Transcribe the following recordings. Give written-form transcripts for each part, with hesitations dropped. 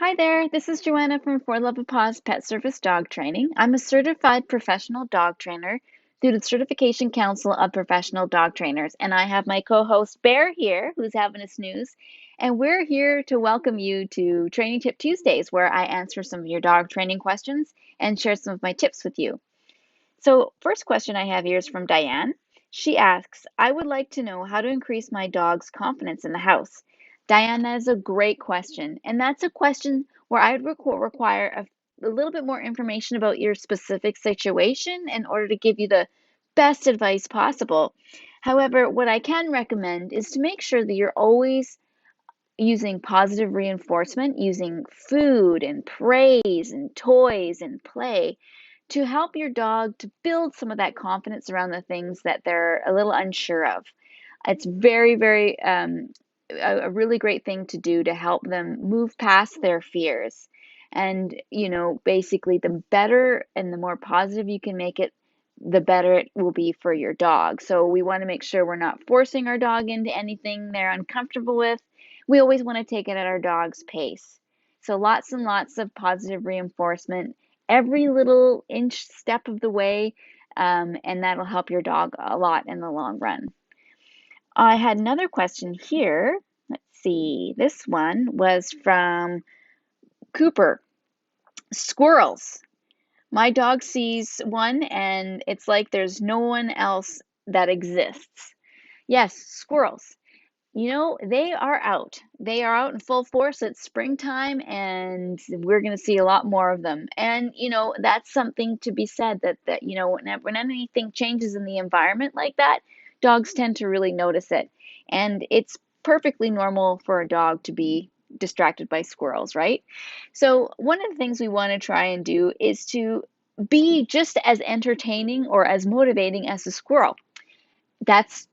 Hi there, this is Joanna from For Love of Paws Pet Service Dog Training. I'm a certified professional dog trainer through the Certification Council of Professional Dog Trainers, and I have my co-host Bear here, who's having a snooze, and we're here to welcome you to Training Tip Tuesdays, where I answer some of your dog training questions and share some of my tips with you. So, first question I have here is from Diane. She asks, I would like to know how to increase my dog's confidence in the house. Diane, that is a great question. And that's a question where I would require a little bit more information about your specific situation in order to give you the best advice possible. However, what I can recommend is to make sure that you're always using positive reinforcement, using food and praise and toys and play to help your dog to build some of that confidence around the things that they're a little unsure of. It's very, a really great thing to do to help them move past their fears. And, basically, the better and the more positive you can make it, the better it will be for your dog. So we want to make sure we're not forcing our dog into anything they're uncomfortable with. We always want to take it at our dog's pace. So lots and lots of positive reinforcement every little inch step of the way, and that'll help your dog a lot in the long run. I had another question here. Let's see. This one was from Cooper. Squirrels. My dog sees one and it's like there's no one else that exists. Yes, squirrels. They are out. They are out in full force. It's springtime, and we're going to see a lot more of them. And that's something to be said that when anything changes in the environment like that, dogs tend to really notice it. And it's perfectly normal for a dog to be distracted by squirrels, right? So one of the things we want to try and do is to be just as entertaining or as motivating as a squirrel. That's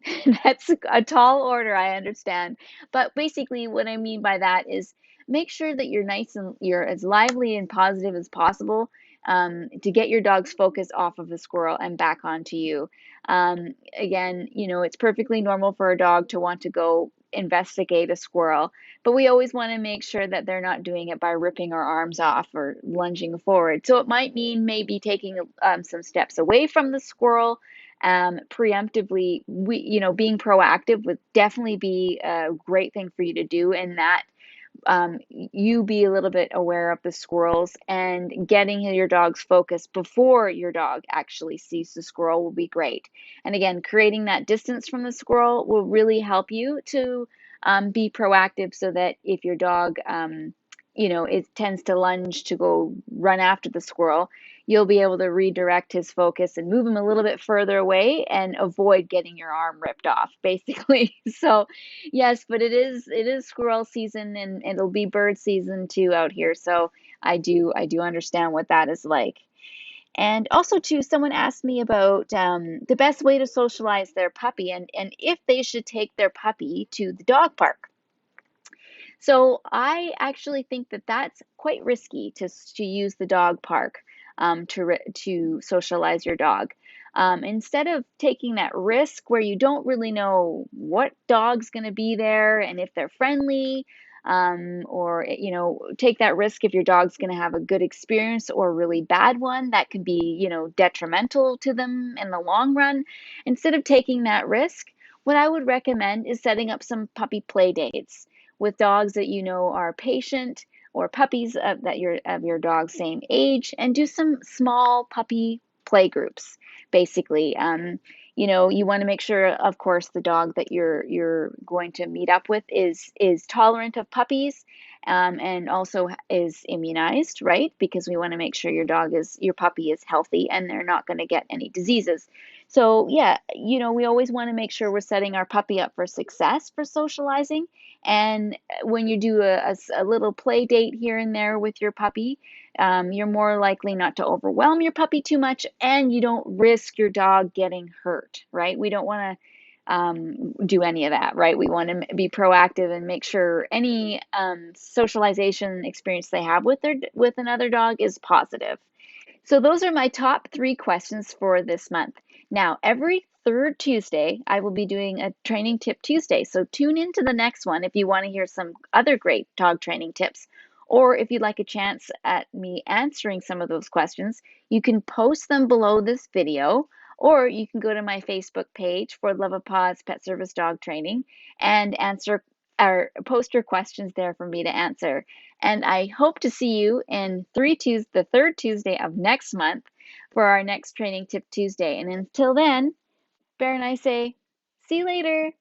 that's a tall order, I understand. But basically what I mean by that is make sure that you're as lively and positive as possible, to get your dog's focus off of the squirrel and back onto you. Again, it's perfectly normal for a dog to want to go investigate a squirrel, but we always want to make sure that they're not doing it by ripping our arms off or lunging forward. So it might mean maybe taking some steps away from the squirrel, preemptively. Being proactive would definitely be a great thing for you to do, and that you be a little bit aware of the squirrels and getting your dog's focus before your dog actually sees the squirrel will be great. And again, creating that distance from the squirrel will really help you to be proactive so that if your dog, it tends to lunge to go run after the squirrel, you'll be able to redirect his focus and move him a little bit further away and avoid getting your arm ripped off, basically. So, yes, but it is squirrel season and it'll be bird season too out here. So I do understand what that is like. And also too, someone asked me about the best way to socialize their puppy and if they should take their puppy to the dog park. So I actually think that that's quite risky to use the dog park, to socialize your dog. Instead of taking that risk where you don't really know what dog's going to be there and if they're friendly, or take that risk if your dog's going to have a good experience or a really bad one that could be detrimental to them in the long run. Instead of taking that risk, what I would recommend is setting up some puppy play dates with dogs that you know are patient, or puppies of your dog's same age, and do some small puppy play groups. Basically, you want to make sure, of course, the dog that you're going to meet up with is tolerant of puppies, and also is immunized, right? Because we want to make sure your puppy is healthy and they're not going to get any diseases. So yeah, we always want to make sure we're setting our puppy up for success for socializing. And when you do a little play date here and there with your puppy, you're more likely not to overwhelm your puppy too much, and you don't risk your dog getting hurt, right? We don't want to do any of that, right? We want to be proactive and make sure any socialization experience they have with another dog is positive. So those are my top three questions for this month. Now, every third Tuesday, I will be doing a training tip Tuesday. So tune into the next one if you want to hear some other great dog training tips. Or if you'd like a chance at me answering some of those questions, you can post them below this video, or you can go to my Facebook page for Love of Paws Pet Service Dog Training and answer or post your questions there for me to answer. And I hope to see you in the third Tuesday of next month for our next Training Tip Tuesday. And until then, Bear and I say, see you later.